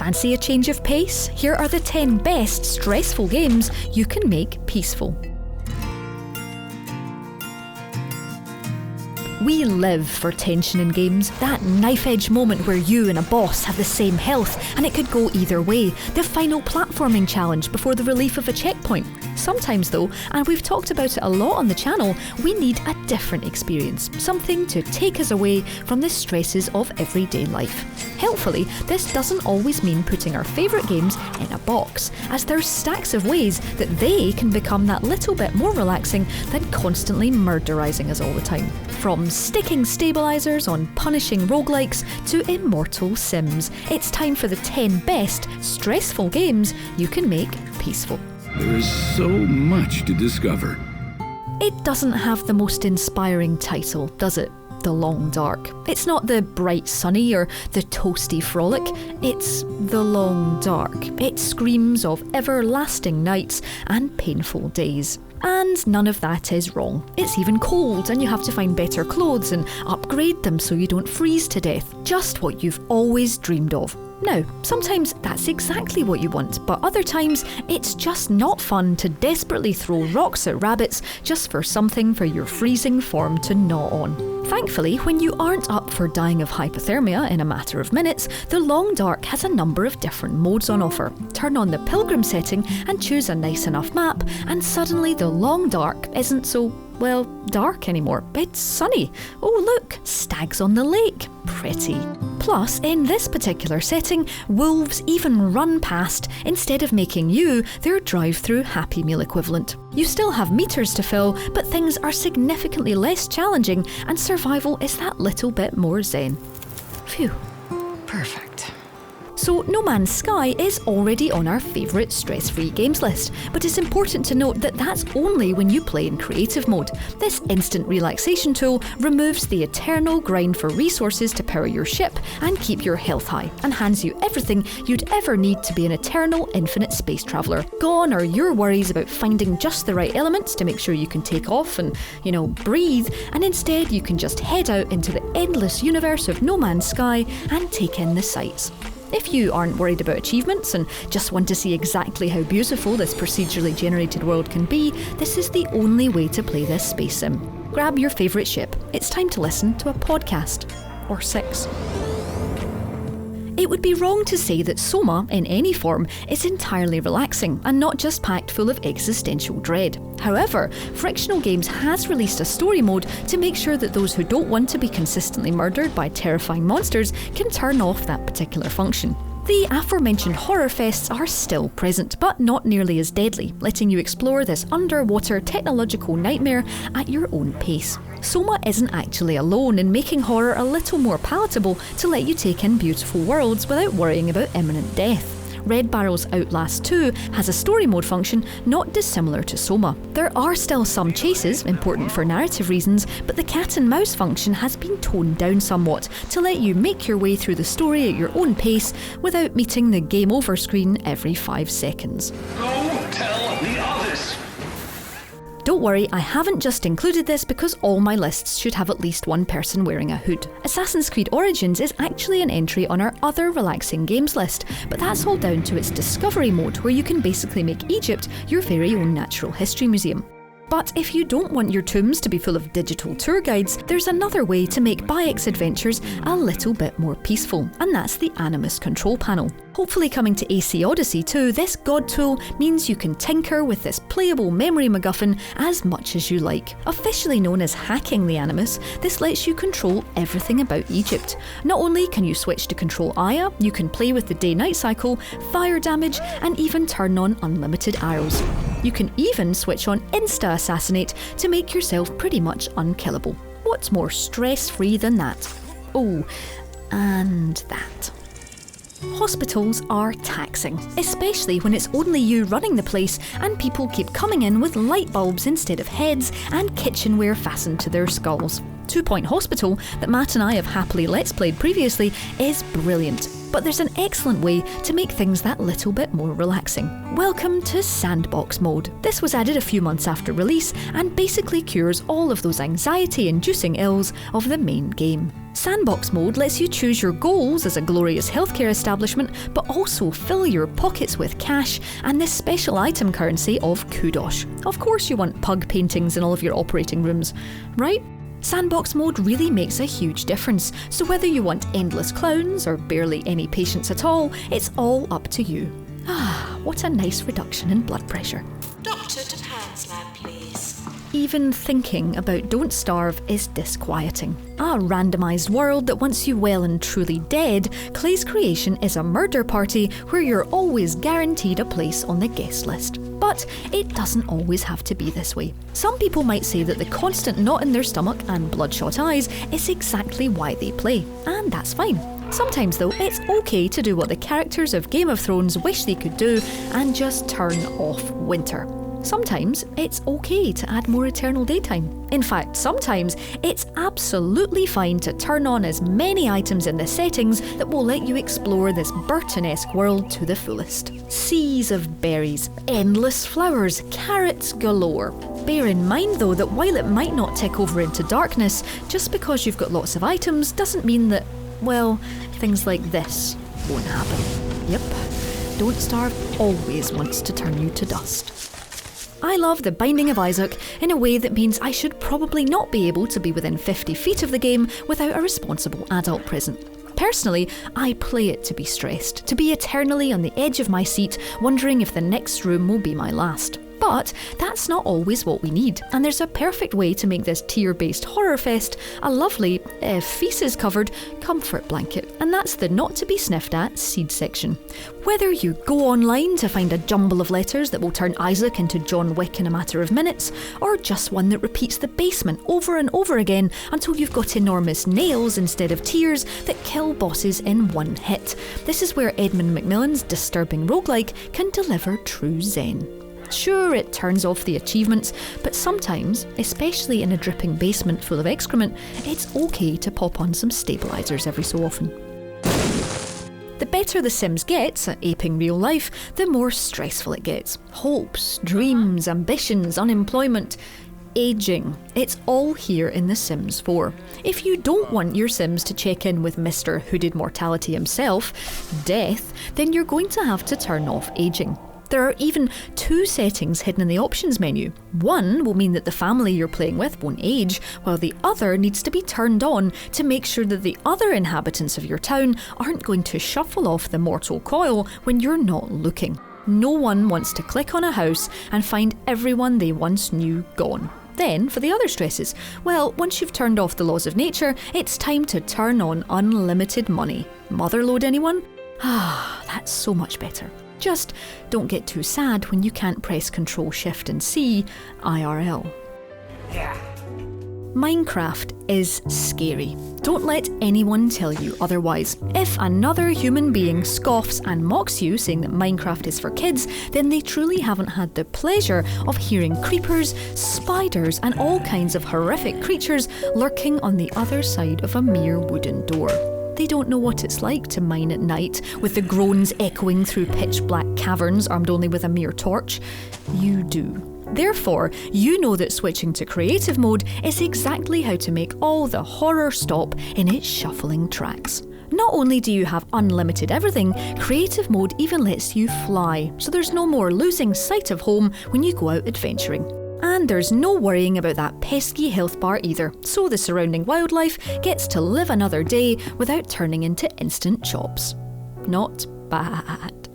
Fancy a change of pace? Here are the 10 best stressful games you can make peaceful. We live for tension in games, that knife-edge moment where you and a boss have the same health and it could go either way, the final platforming challenge before the relief of a checkpoint. Sometimes though, and we've talked about it a lot on the channel, we need a different experience, something to take us away from the stresses of everyday life. Helpfully, this doesn't always mean putting our favourite games in a box, as there's stacks of ways that they can become that little bit more relaxing than constantly murderising us all the time. From sticking stabilisers on punishing roguelikes to immortal sims, it's time for the 10 best stressful games you can make peaceful. There is so much to discover. It doesn't have the most inspiring title, does it? The Long Dark. It's not the bright sunny or the toasty frolic, it's the Long Dark. It screams of everlasting nights and painful days. And none of that is wrong. It's even cold and you have to find better clothes and upgrade them so you don't freeze to death. Just what you've always dreamed of. Now, sometimes that's exactly what you want, but other times it's just not fun to desperately throw rocks at rabbits just for something for your freezing form to gnaw on. Thankfully, when you aren't up for dying of hypothermia in a matter of minutes, the Long Dark has a number of different modes on offer. Turn on the Pilgrim setting and choose a nice enough map, and suddenly the Long Dark isn't so, well, dark anymore. It's sunny. Oh look, stags on the lake. Pretty. Plus, in this particular setting, wolves even run past instead of making you their drive-through Happy Meal equivalent. You still have meters to fill, but things are significantly less challenging and survival is that little bit more zen. Phew. Perfect. So No Man's Sky is already on our favourite stress-free games list, but it's important to note that that's only when you play in creative mode. This instant relaxation tool removes the eternal grind for resources to power your ship and keep your health high, and hands you everything you'd ever need to be an eternal infinite space traveller. Gone are your worries about finding just the right elements to make sure you can take off and, breathe, and instead you can just head out into the endless universe of No Man's Sky and take in the sights. If you aren't worried about achievements and just want to see exactly how beautiful this procedurally generated world can be, this is the only way to play this space sim. Grab your favourite ship. It's time to listen to a podcast. Or 6. It would be wrong to say that Soma, in any form, is entirely relaxing and not just packed full of existential dread. However, Frictional Games has released a story mode to make sure that those who don't want to be consistently murdered by terrifying monsters can turn off that particular function. The aforementioned horror fests are still present, but not nearly as deadly, letting you explore this underwater technological nightmare at your own pace. Soma isn't actually alone in making horror a little more palatable to let you take in beautiful worlds without worrying about imminent death. Red Barrel's Outlast 2 has a story mode function not dissimilar to Soma. There are still some chases, important for narrative reasons, but the cat and mouse function has been toned down somewhat to let you make your way through the story at your own pace without meeting the game over screen every 5 seconds. Go tell the others! Don't worry, I haven't just included this because all my lists should have at least one person wearing a hood. Assassin's Creed Origins is actually an entry on our other relaxing games list, but that's all down to its discovery mode where you can basically make Egypt your very own natural history museum. But if you don't want your tombs to be full of digital tour guides, there's another way to make Bayek's adventures a little bit more peaceful, and that's the Animus control panel. Hopefully coming to AC Odyssey too, this god tool means you can tinker with this playable memory MacGuffin as much as you like. Officially known as hacking the Animus, this lets you control everything about Egypt. Not only can you switch to control Aya, you can play with the day-night cycle, fire damage, and even turn on unlimited arrows. You can even switch on Insta-Assassinate to make yourself pretty much unkillable. What's more stress-free than that? Oh, and that. Hospitals are taxing, especially when it's only you running the place and people keep coming in with light bulbs instead of heads and kitchenware fastened to their skulls. 2 Point Hospital, that Matt and I have happily let's played previously, is brilliant. but there's an excellent way to make things that little bit more relaxing. Welcome to Sandbox Mode. This was added a few months after release and basically cures all of those anxiety-inducing ills of the main game. Sandbox Mode lets you choose your goals as a glorious healthcare establishment, but also fill your pockets with cash and this special item currency of kudos. Of course you want pug paintings in all of your operating rooms, right? Sandbox Mode really makes a huge difference, so whether you want endless clowns or barely any patients at all, it's all up to you. Ah, what a nice reduction in blood pressure. Doctor to Pan's lab, please. Even thinking about Don't Starve is disquieting. A randomised world that wants you well and truly dead, Clay's creation is a murder party where you're always guaranteed a place on the guest list. But it doesn't always have to be this way. Some people might say that the constant knot in their stomach and bloodshot eyes is exactly why they play, and that's fine. Sometimes though, it's okay to do what the characters of Game of Thrones wish they could do and just turn off winter. Sometimes it's okay to add more eternal daytime. In fact, sometimes it's absolutely fine to turn on as many items in the settings that will let you explore this Burton-esque world to the fullest. Seas of berries, endless flowers, carrots galore. Bear in mind though that while it might not tick over into darkness, just because you've got lots of items doesn't mean that, well, things like this won't happen. Yep, Don't Starve always wants to turn you to dust. I love the Binding of Isaac in a way that means I should probably not be able to be within 50 feet of the game without a responsible adult present. Personally, I play it to be stressed, to be eternally on the edge of my seat, wondering if the next room will be my last. But that's not always what we need, and there's a perfect way to make this tier-based horror fest a lovely, feces-covered comfort blanket, and that's the not-to-be-sniffed-at seed section. Whether you go online to find a jumble of letters that will turn Isaac into John Wick in a matter of minutes, or just one that repeats the basement over and over again until you've got enormous nails instead of tears that kill bosses in one hit, this is where Edmund Macmillan's disturbing roguelike can deliver true zen. Sure, it turns off the achievements, but sometimes, especially in a dripping basement full of excrement, it's okay to pop on some stabilisers every so often. The better The Sims gets at aping real life, the more stressful it gets. Hopes, dreams, ambitions, unemployment, aging. It's all here in The Sims 4. If you don't want your Sims to check in with Mr. Hooded Mortality himself, death, then you're going to have to turn off aging. There are even 2 settings hidden in the options menu. One will mean that the family you're playing with won't age, while the other needs to be turned on to make sure that the other inhabitants of your town aren't going to shuffle off the mortal coil when you're not looking. No one wants to click on a house and find everyone they once knew gone. Then, for the other stresses, well, once you've turned off the laws of nature, it's time to turn on unlimited money. Motherload anyone? Ah, that's so much better. Just don't get too sad when you can't press Ctrl Shift and C IRL. Minecraft is scary. Don't let anyone tell you otherwise. If another human being scoffs and mocks you saying that Minecraft is for kids, then they truly haven't had the pleasure of hearing creepers, spiders and all kinds of horrific creatures lurking on the other side of a mere wooden door. They don't know what it's like to mine at night, with the groans echoing through pitch-black caverns armed only with a mere torch. You do. Therefore, you know that switching to creative mode is exactly how to make all the horror stop in its shuffling tracks. Not only do you have unlimited everything, creative mode even lets you fly, so there's no more losing sight of home when you go out adventuring. And there's no worrying about that pesky health bar either, so the surrounding wildlife gets to live another day without turning into instant chops. Not bad.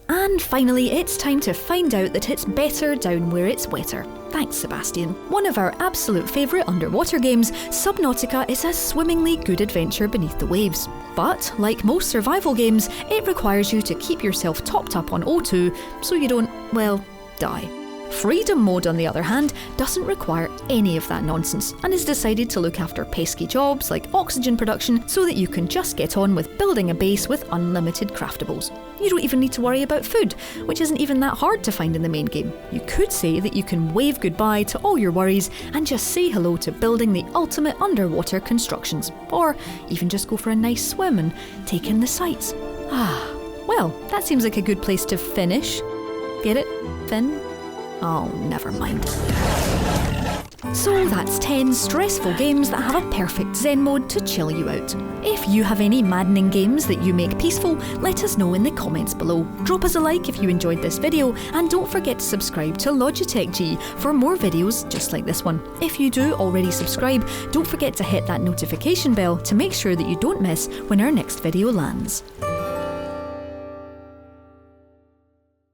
And finally, it's time to find out that it's better down where it's wetter. Thanks, Sebastian. One of our absolute favourite underwater games, Subnautica is a swimmingly good adventure beneath the waves. But, like most survival games, it requires you to keep yourself topped up on O2 so you don't, well, die. Freedom mode, on the other hand, doesn't require any of that nonsense and has decided to look after pesky jobs like oxygen production so that you can just get on with building a base with unlimited craftables. You don't even need to worry about food, which isn't even that hard to find in the main game. You could say that you can wave goodbye to all your worries and just say hello to building the ultimate underwater constructions, or even just go for a nice swim and take in the sights. Well, that seems like a good place to finish. Get it, Finn? Oh, never mind. So that's 10 stressful games that have a perfect Zen mode to chill you out. If you have any maddening games that you make peaceful, let us know in the comments below. Drop us a like if you enjoyed this video, and don't forget to subscribe to Logitech G for more videos just like this one. If you do already subscribe, don't forget to hit that notification bell to make sure that you don't miss when our next video lands.